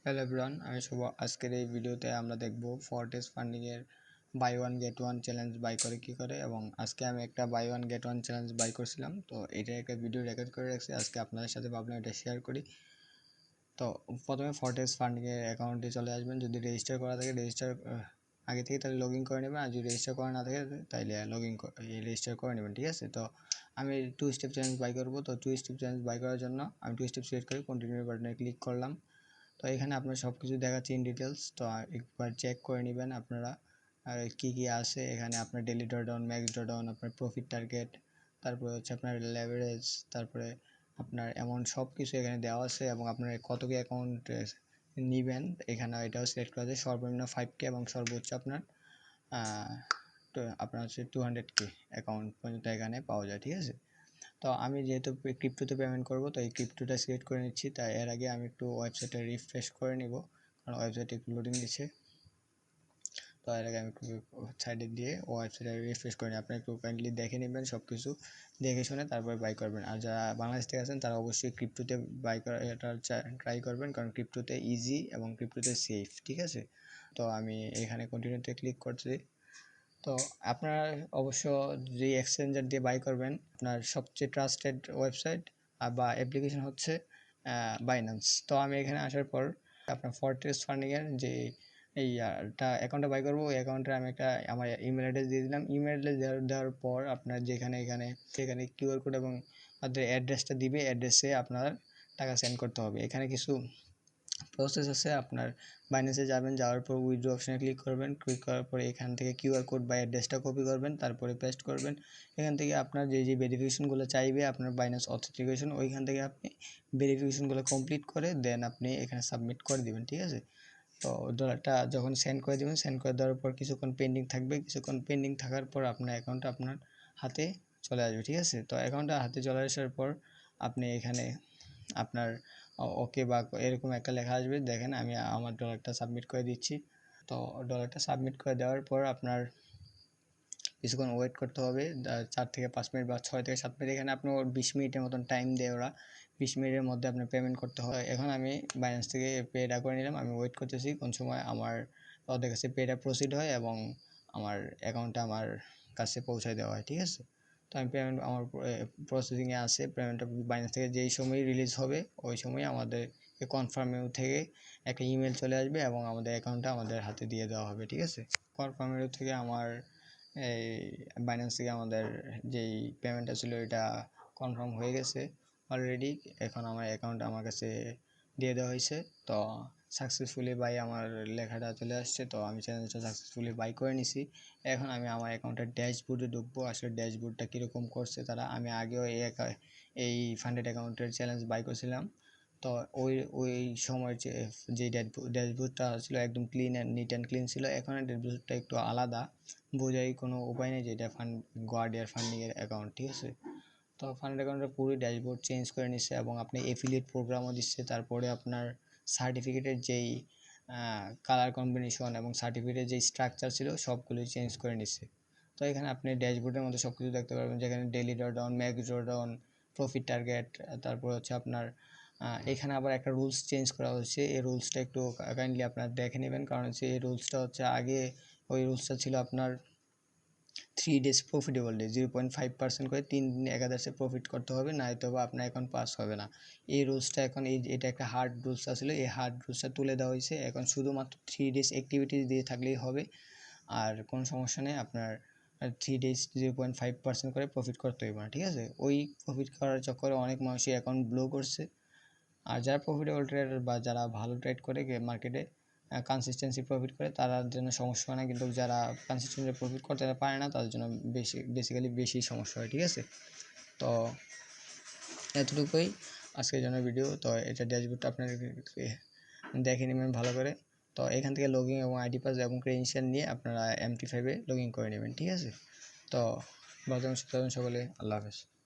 Hello everyone, আমি শুভ। আজকের এই ভিডিওতে আমরা দেখব ফরটেক্স ফান্ডিং এর buy one get one challenge buy করে কি করে। এবং আজকে আমি একটা buy one get one challenge buy করছিলাম, তো এটা একটা ভিডিও রেকর্ড করে রাখছি। আজকে আপনাদের সাথে ভাবলাম এটা শেয়ার করি। তো প্রথমে ফরটেক্স ফান্ডিং এর অ্যাকাউন্টে চলে আসবেন। যদি রেজিস্টার করা থাকে রেজিস্টার আগে থেকে তাহলে লগ ইন করে নেবেন, আর যদি রেজিস্টার করা না থাকে তাহলে রেজিস্টার করে নেবেন, ঠিক আছে। তো আমি টু স্টেপ চ্যালেঞ্জ বাই করবো। তো টু স্টেপ চ্যালেঞ্জ বাই করার জন্য আমি টু স্টেপ সিলেক্ট করে কন্টিনিউ বাটনে ক্লিক করলাম। তো এখানে আপনার সব কিছু দেখাচ্ছে ইন ডিটেলস। তো একবার চেক করে নেবেন আপনারা কি কি আছে এখানে। আপনার ডেলি ড্রডাউন, ম্যাক্স ড্রডাউন, আপনার প্রফিট টার্গেট, তারপরে হচ্ছে আপনার লেভারেজ, তারপরে আপনার অ্যামাউন্ট সব কিছু এখানে দেওয়া আছে। এবং আপনার কত কি অ্যাকাউন্ট নেবেন এখানে এটাও সিলেক্ট করা যায়। সর্বনিম্ন 5K এবং সর্বোচ্চ আপনার হচ্ছে 200K অ্যাকাউন্ট পর্যন্ত এখানে পাওয়া যায়, ঠিক আছে। তো আমি যেহেতু ক্রিপ্টোতে পেমেন্ট করব, তো এই ক্রিপ্টোটা সিলেক্ট করে নিচ্ছি। তাই এর আগে আমি একটু ওয়েবসাইটে রিফ্রেশ করে নিব, কারণ ওয়েবসাইটে একটু লোডিং দিচ্ছে। তো এর আগে আমি একটু সাইডে দিয়ে ওয়েবসাইটে রিফ্রেশ করে নিই। আপনি একটু কাইন্ডলি দেখে নেবেন, সব কিছু দেখে শুনে তারপরে বাই করবেন। আর যারা বাংলাদেশ থেকে আছেন তারা অবশ্যই ক্রিপ্টোতে বাই করা এটা ট্রাই করবেন, কারণ ক্রিপ্টোতে ইজি এবং ক্রিপ্টোতে সেফ, ঠিক আছে। তো আমি এখানে কন্টিনিউতে ক্লিক করছি। তো আপনারা অবশ্য যে এক্সচেঞ্জার দিয়ে বাই করবেন, আপনার সবচেয়ে ট্রাস্টেড ওয়েবসাইট বা অ্যাপ্লিকেশন হচ্ছে বাইন্যান্স। তো আমি এখানে আসার পর আপনার ফরটেক্স ফান্ডিংয়ের যে অ্যাকাউন্টটা বাই করবো, ওই অ্যাকাউন্টে আমি একটা আমার ইমেল অ্যাড্রেস দিয়ে দিলাম। ইমেল অ্যাড্রেস দেওয়ার পর আপনার সেখানে কিউআর কোড এবং আপনাদের অ্যাড্রেসটা দিবে, অ্যাড্রেসে আপনার টাকা সেন্ড করতে হবে। এখানে কিছু প্রসেস আছে। আপনার বাইন্যান্সে যাবেন, যাওয়ার পর উইথড্র অপশানে ক্লিক করবেন। ক্লিক করার পরে এখান থেকে কিউআর কোড বা অ্যাড্রেসটা কপি করবেন, তারপরে পেস্ট করবেন। এখান থেকে আপনার যে ভেরিফিকেশনগুলো চাইবে আপনার বাইন্যান্স অথেন্টিকেশন, ওইখান থেকে আপনি ভেরিফিকেশনগুলো কমপ্লিট করে দেন আপনি এখানে সাবমিট করে দিবেন, ঠিক আছে। তো ডলারটা যখন সেন্ড করে দেবেন, সেন্ড করে দেওয়ার পর কিছুক্ষণ পেন্ডিং থাকবে। কিছুক্ষণ পেন্ডিং থাকার পর আপনার অ্যাকাউন্টটা আপনার হাতে চলে আসবে, ঠিক আছে। তো অ্যাকাউন্টটা হাতে চলে আসার পর আপনি এখানে আপনার ওকে বা এরকম একটা লেখা আসবে। দেখেন আমি আমার ডলারটা সাবমিট করে দিচ্ছি। তো ডলারটা সাবমিট করে দেওয়ার পর আপনার কিছুক্ষণ ওয়েট করতে হবে, 4 থেকে 5 মিনিট বা 6 থেকে 7 মিনিট। এখানে আপনার 20 মিনিটের মতন টাইম দেয় ওরা। 20 মিনিটের মধ্যে আপনার পেমেন্ট করতে হয়। এখন আমি বাইন্যান্স থেকে পেটা করে নিলাম। আমি ওয়েট করতেছি কোন সময় ওদের কাছে পেটা প্রসিড হয় এবং আমার অ্যাকাউন্টটা আমার কাছে পৌঁছায় দেওয়া হয়, ঠিক আছে। তো আমি পেমেন্ট আমার প্রসেসিংয়ে আছে। পেমেন্টটা বাইন্যান্স থেকে যেই সময় রিলিজ হবে ওই সময় আমাদের কনফার্ম মেনু থেকে একটা ইমেল চলে আসবে এবং আমাদের অ্যাকাউন্টটা আমাদের হাতে দিয়ে দেওয়া হবে, ঠিক আছে। কনফার্ম মেনু থেকে আমার এই বাইন্যান্স থেকে আমাদের যেই পেমেন্টটা ছিল এটা কনফার্ম হয়ে গেছে অলরেডি। এখন আমার অ্যাকাউন্ট আমার কাছে দিয়ে দেওয়া হয়েছে। তো সাকসেসফুলি বাই আমার লেখাটা চলে আসছে। তো আমি চ্যালেঞ্জটা সাকসেসফুলি বাই করে নিছি। এখন আমি আমার অ্যাকাউন্টের ড্যাশবোর্ডে ঢুকবো। আসলে ড্যাশবোর্ডটা কীরকম করছে তারা। আমি আগেও এই ফান্ডেড অ্যাকাউন্টের চ্যালেঞ্জ বাই করেছিলাম। তো ওই সময় যে ড্যাশবোর্ডটা ছিল একদম clean and neat and clean ছিল। এখন ড্যাশবোর্ডটা একটু আলাদা, বোঝাই কোনো উপায় নেই যে এটা গার্ডিয়ার ফান্ডিংয়ের অ্যাকাউন্ট, ঠিক আছে। তো ফান্ড অ্যাকাউন্টের পুরো ড্যাশবোর্ড চেঞ্জ করে নিচ্ছে এবং আপনি এফিলিয়েট প্রোগ্রামও দিচ্ছে। তারপরে আপনার সার্টিফিকেটের যেই কালার কম্বিনেশন এবং সার্টিফিকেটের যেই স্ট্রাকচার ছিল সবগুলোই চেঞ্জ করে নিচ্ছে। তো এখানে আপনি ড্যাশবোর্ডের মধ্যে সব কিছু দেখতে পারবেন, যেখানে daily drawdown, max drawdown, profit target. তারপর হচ্ছে আপনার এখানে আবার একটা রুলস চেঞ্জ করা হচ্ছে। এই রুলসটা একটু কাইন্ডলি আপনার দেখে নেবেন, কারণ হচ্ছে এই রুলসটা হচ্ছে আগে ওই রুলসটা ছিল আপনার 3 ডেজ প্রফিটেবল ডে, 0.5% করে 3 দিন একাদশে প্রফিট করতে হবে, নয়তো বা আপনার অ্যাকাউন্ট পাস হবে না। এই রুলসটা এখন এটা একটা হার্ড রুলস আসলে, এই হার্ড রুলসটা তুলে দেওয়া হয়েছে। এখন শুধুমাত্র 3 ডেজ অ্যাক্টিভিটিস দিয়ে থাকলেই হবে, আর কোনো সমস্যা নেই। আপনার 3 ডেজ 0.5% করে প্রফিট করতে হবে না, ঠিক আছে। ওই প্রফিট করার চক্করে অনেক মানুষই অ্যাকাউন্ট ব্লো করছে। আর যারা প্রফিটেবল ট্রেডার বা যারা ভালো ট্রেড করে মার্কেটে কনসিস্টেন্সি প্রফিট করে তাদের জন্য সমস্যা হয় না, কিন্তু যারা কনসিস্টেন্সি প্রফিট করতে পারে না তাদের জন্য বেসিক্যালি বেশি সমস্যা হয়, ঠিক আছে। তো এতটুকুই আজকের জন্য ভিডিও। তো এটা ড্যাশবোর্ডটা আপনার দেখে নেবেন ভালো করে। তো এখান থেকে লগইন এবং আইডি পাস এবং ক্রেডেনশিয়াল নিয়ে আপনারা MT5-এ লগইন করে নেবেন, ঠিক আছে। তো ভালো থাকুন, সুস্থ থাকুন সকলে। আল্লাহ হাফেজ।